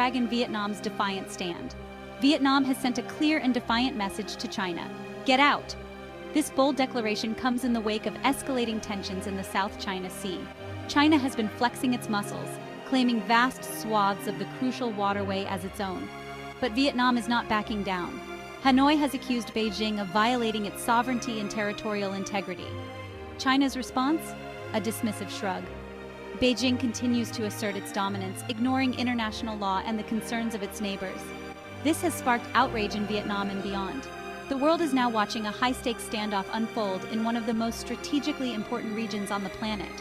dragged Vietnam's defiant stand. Vietnam has sent a clear and defiant message to China: get out! This bold declaration comes in the wake of escalating tensions in the South China Sea. China has been flexing its muscles, claiming vast swaths of the crucial waterway as its own. But Vietnam is not backing down. Hanoi has accused Beijing of violating its sovereignty and territorial integrity. China's response? A dismissive shrug. Beijing continues to assert its dominance, ignoring international law and the concerns of its neighbors. This has sparked outrage in Vietnam and beyond. The world is now watching a high-stakes standoff unfold in one of the most strategically important regions on the planet.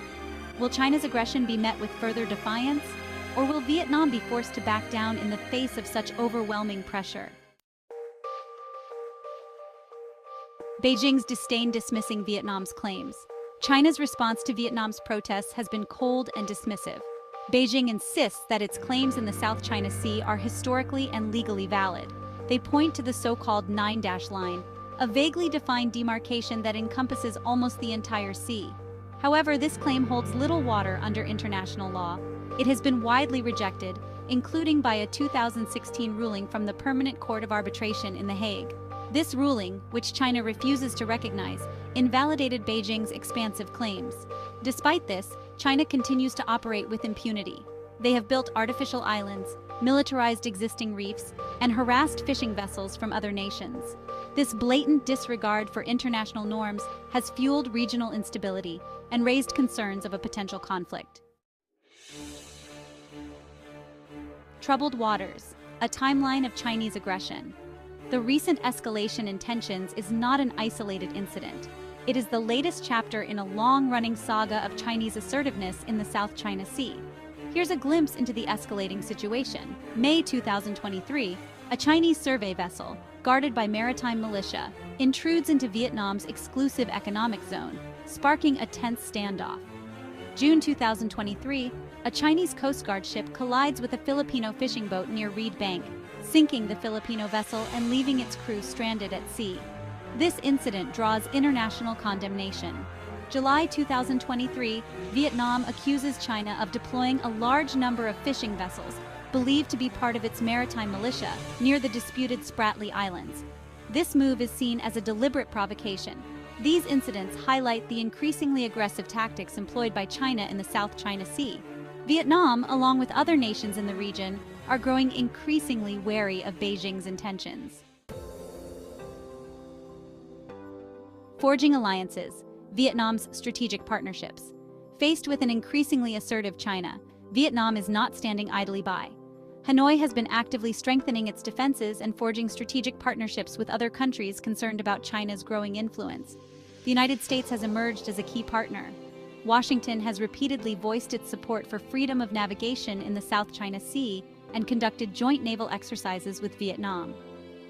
Will China's aggression be met with further defiance, or will Vietnam be forced to back down in the face of such overwhelming pressure? Beijing's disdain dismissing Vietnam's claims. China's response to Vietnam's protests has been cold and dismissive. Beijing insists that its claims in the South China Sea are historically and legally valid. They point to the so-called Nine-Dash Line, a vaguely defined demarcation that encompasses almost the entire sea. However, this claim holds little water under international law. It has been widely rejected, including by a 2016 ruling from the Permanent Court of Arbitration in The Hague. This ruling, which China refuses to recognize, invalidated Beijing's expansive claims. Despite this, China continues to operate with impunity. They have built artificial islands, militarized existing reefs, and harassed fishing vessels from other nations. This blatant disregard for international norms has fueled regional instability and raised concerns of a potential conflict. Troubled waters, a timeline of Chinese aggression. The recent escalation in tensions is not an isolated incident. It is the latest chapter in a long-running saga of Chinese assertiveness in the South China Sea. Here's a glimpse into the escalating situation. May 2023, a Chinese survey vessel, guarded by maritime militia, intrudes into Vietnam's exclusive economic zone, sparking a tense standoff. June 2023, a Chinese Coast Guard ship collides with a Filipino fishing boat near Reed Bank, sinking the Filipino vessel and leaving its crew stranded at sea. This incident draws international condemnation. July 2023, Vietnam accuses China of deploying a large number of fishing vessels, believed to be part of its maritime militia, near the disputed Spratly Islands. This move is seen as a deliberate provocation. These incidents highlight the increasingly aggressive tactics employed by China in the South China Sea. Vietnam, along with other nations in the region, are growing increasingly wary of Beijing's intentions. Forging alliances, Vietnam's strategic partnerships. Faced with an increasingly assertive China, Vietnam is not standing idly by. Hanoi has been actively strengthening its defenses and forging strategic partnerships with other countries concerned about China's growing influence. The United States has emerged as a key partner. Washington has repeatedly voiced its support for freedom of navigation in the South China Sea and conducted joint naval exercises with Vietnam.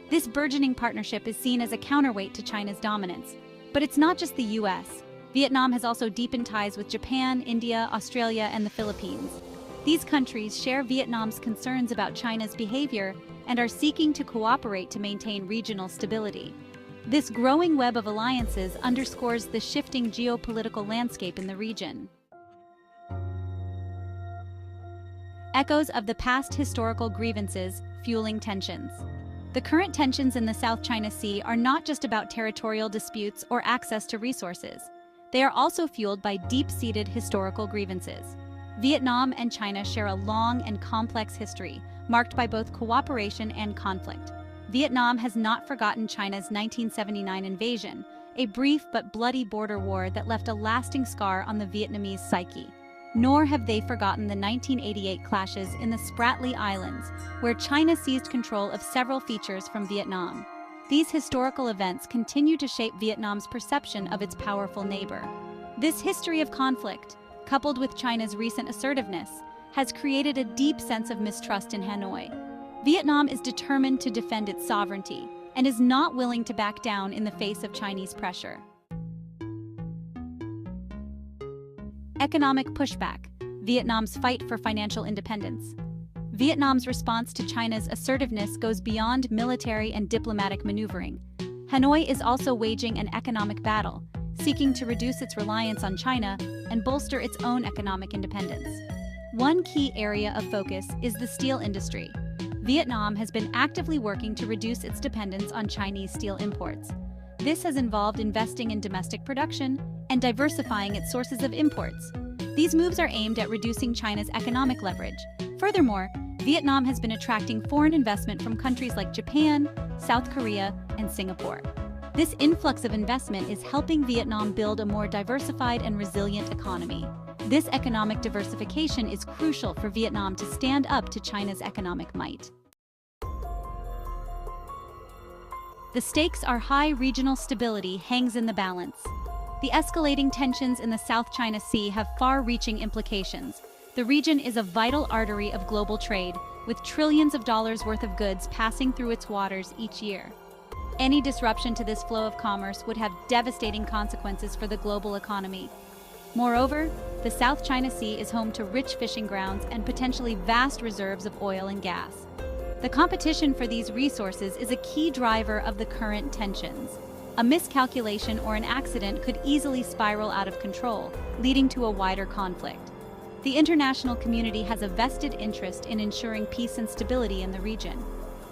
This burgeoning partnership is seen as a counterweight to China's dominance. But it's not just the US. Vietnam has also deepened ties with Japan, India, Australia, and the Philippines. These countries share Vietnam's concerns about China's behavior and are seeking to cooperate to maintain regional stability. This growing web of alliances underscores the shifting geopolitical landscape in the region. Echoes of the past historical grievances fueling tensions. The current tensions in the South China Sea are not just about territorial disputes or access to resources. They are also fueled by deep-seated historical grievances. Vietnam and China share a long and complex history, marked by both cooperation and conflict. Vietnam has not forgotten China's 1979 invasion, a brief but bloody border war that left a lasting scar on the Vietnamese psyche. Nor have they forgotten the 1988 clashes in the Spratly Islands, where China seized control of several features from Vietnam. These historical events continue to shape Vietnam's perception of its powerful neighbor. This history of conflict, coupled with China's recent assertiveness, has created a deep sense of mistrust in Hanoi. Vietnam is determined to defend its sovereignty and is not willing to back down in the face of Chinese pressure. Economic pushback, Vietnam's fight for financial independence. Vietnam's response to China's assertiveness goes beyond military and diplomatic maneuvering. Hanoi is also waging an economic battle, seeking to reduce its reliance on China and bolster its own economic independence. One key area of focus is the steel industry. Vietnam has been actively working to reduce its dependence on Chinese steel imports. This has involved investing in domestic production and diversifying its sources of imports. These moves are aimed at reducing China's economic leverage. Furthermore, Vietnam has been attracting foreign investment from countries like Japan, South Korea, and Singapore. This influx of investment is helping Vietnam build a more diversified and resilient economy. This economic diversification is crucial for Vietnam to stand up to China's economic might. The stakes are high. Regional stability hangs in the balance. The escalating tensions in the South China Sea have far-reaching implications. The region is a vital artery of global trade, with trillions of dollars worth of goods passing through its waters each year. Any disruption to this flow of commerce would have devastating consequences for the global economy. Moreover, the South China Sea is home to rich fishing grounds and potentially vast reserves of oil and gas. The competition for these resources is a key driver of the current tensions. A miscalculation or an accident could easily spiral out of control, leading to a wider conflict. The international community has a vested interest in ensuring peace and stability in the region.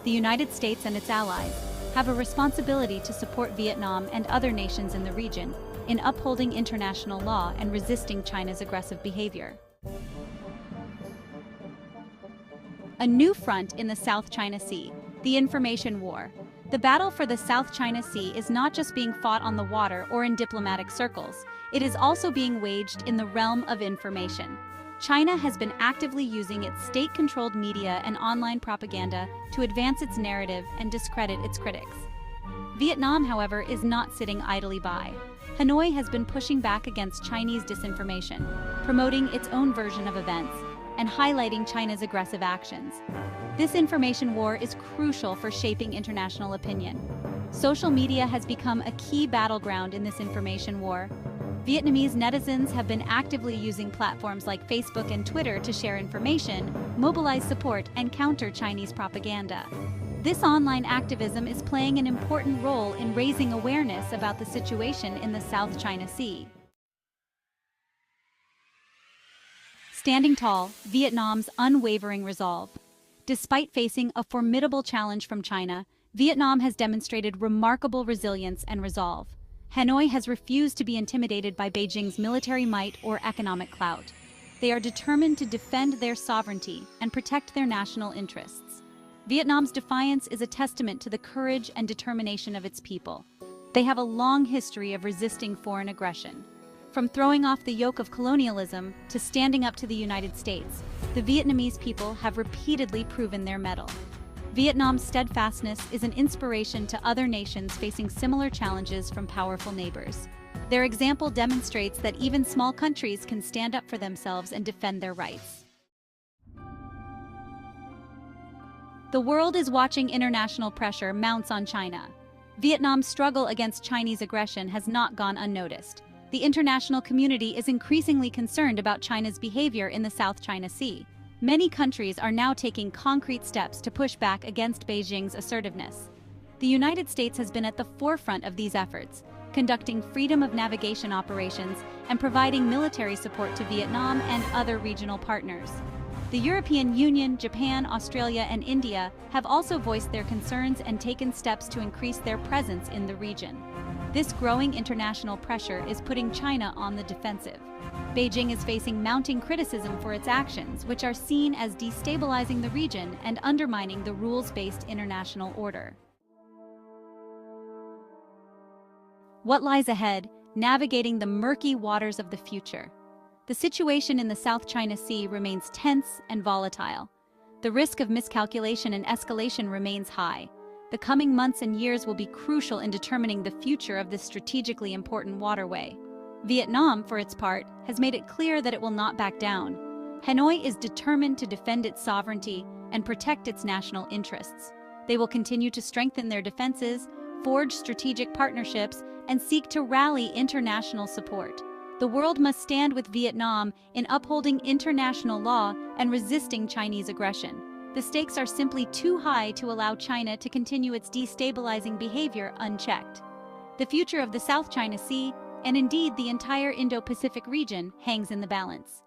The United States and its allies have a responsibility to support Vietnam and other nations in the region in upholding international law and resisting China's aggressive behavior. A new front in the South China Sea, the information war. The battle for the South China Sea is not just being fought on the water or in diplomatic circles, it is also being waged in the realm of information. China has been actively using its state-controlled media and online propaganda to advance its narrative and discredit its critics. Vietnam, however, is not sitting idly by. Hanoi has been pushing back against Chinese disinformation, promoting its own version of events, and highlighting China's aggressive actions. This information war is crucial for shaping international opinion. Social media has become a key battleground in this information war. Vietnamese netizens have been actively using platforms like Facebook and Twitter to share information, mobilize support, and counter Chinese propaganda. This online activism is playing an important role in raising awareness about the situation in the South China Sea. Standing tall, Vietnam's unwavering resolve. Despite facing a formidable challenge from China, Vietnam has demonstrated remarkable resilience and resolve. Hanoi has refused to be intimidated by Beijing's military might or economic clout. They are determined to defend their sovereignty and protect their national interests. Vietnam's defiance is a testament to the courage and determination of its people. They have a long history of resisting foreign aggression. From throwing off the yoke of colonialism to standing up to the United States, the Vietnamese people have repeatedly proven their mettle. Vietnam's steadfastness is an inspiration to other nations facing similar challenges from powerful neighbors. Their example demonstrates that even small countries can stand up for themselves and defend their rights. The world is watching. International pressure mounts on China. Vietnam's struggle against Chinese aggression has not gone unnoticed. The international community is increasingly concerned about China's behavior in the South China Sea. Many countries are now taking concrete steps to push back against Beijing's assertiveness. The United States has been at the forefront of these efforts, conducting freedom of navigation operations and providing military support to Vietnam and other regional partners. The European Union, Japan, Australia, and India have also voiced their concerns and taken steps to increase their presence in the region. This growing international pressure is putting China on the defensive. Beijing is facing mounting criticism for its actions, which are seen as destabilizing the region and undermining the rules-based international order. What lies ahead? Navigating the murky waters of the future. The situation in the South China Sea remains tense and volatile. The risk of miscalculation and escalation remains high. The coming months and years will be crucial in determining the future of this strategically important waterway. Vietnam, for its part, has made it clear that it will not back down. Hanoi is determined to defend its sovereignty and protect its national interests. They will continue to strengthen their defenses, forge strategic partnerships, and seek to rally international support. The world must stand with Vietnam in upholding international law and resisting Chinese aggression. The stakes are simply too high to allow China to continue its destabilizing behavior unchecked. The future of the South China Sea, and indeed the entire Indo-Pacific region, hangs in the balance.